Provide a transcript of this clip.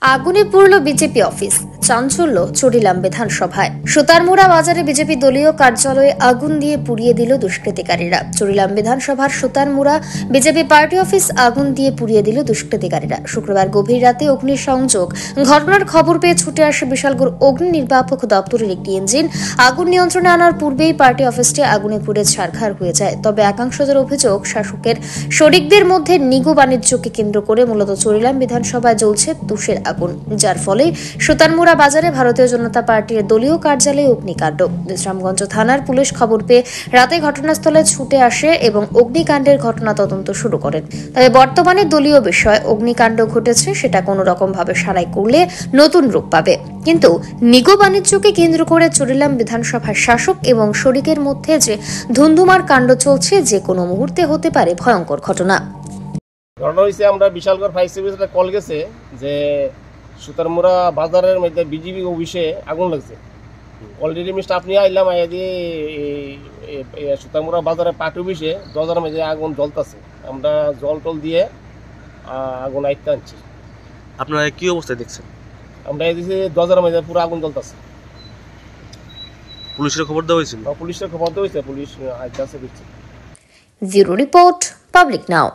আগুনে পুড়ল BJP office, চাঞ্চল্য চড়িলাম বিধানসভায়। সুতারমুড়া বাজারে বিজেপি দলীয় কার্যালয়ে আগুন দিয়ে পুড়িয়ে দিল দুষ্কৃতিকারীরা। চড়িলাম বিধানসভার সুতারমুড়া বিজেপি পার্টি অফিস আগুন দিয়ে পুড়িয়ে দিল দুষ্কৃতিকারীরা। শুক্রবার গভীর রাতে অগ্নিসংযোগ ঘটনার খবর পেয়ে ছুটে আসে বিশালগড় অগ্নি নির্বাপক দপ্তরের একটি ইঞ্জিন। আগুন নিয়ন্ত্রণে আনার পূর্বেই পার্টি অফিসটি আগুনে পুড়ে ছারখার হয়ে যায়। তবে একাংশদের অভিযোগ, শাসকের শরিকদের মধ্যে নিগু বাণিজ্যকে কেন্দ্র করে মূলত চড়িলাম বিধানসভায় জ্বলছে তুষের আগুন, যার ফলে সুতারমুড়া বাজারে ভারতীয় জনতা পার্টির দলীয় কার্যালয়ে অগ্নিকাণ্ড। বিশ্রামগঞ্জ থানার পুলিশ খবর পেয়ে রাতে ঘটনাস্থলে ছুটে আসে এবং অগ্নিকাণ্ডের ঘটনা তদন্ত শুরু করেন। তবে বর্তমানে দলীয় বিষয় অগ্নিকাণ্ড ঘটেছে সেটা কোনো রকম ভাবে সারাই করলে নতুন রূপ পাবে, কিন্তু নিগো বাণিজ্যকে কেন্দ্র করে চড়িলাম বিধানসভার শাসক এবং শরিকের মধ্যে যে ধুন্ধুমার কাণ্ড চলছে, যে কোনো মুহূর্তে হতে পারে ভয়ঙ্কর ঘটনা। ঘটনা হয়েছে, আমরা বিশালগড় ফায়ার সার্ভিসে কল গেছে যে সুতারমুড়া বাজারের মধ্যে বিজেপি অফিসে আগুন লাগছে। অলরেডি আমি স্টাফ নিয়ে আইলাম, আইয়া দিয়ে সুতারমুড়া বাজারের পার্টি অফিসে দরজার মধ্যে আগুন জ্বলতেছে। আমরা জল টল দিয়ে আগুন আইতে আনছি। আপনারা কি অবস্থায় দেখছেন? আমরা এদিকে দরজার মধ্যে পুরো আগুন জ্বলতেছে। পুলিশের খবর দেওয়া হয়েছিল? পুলিশের খবর দেওয়া হয়েছে, পুলিশ আইতে আছে। ব্যুরো রিপোর্ট, পাবলিক নাও।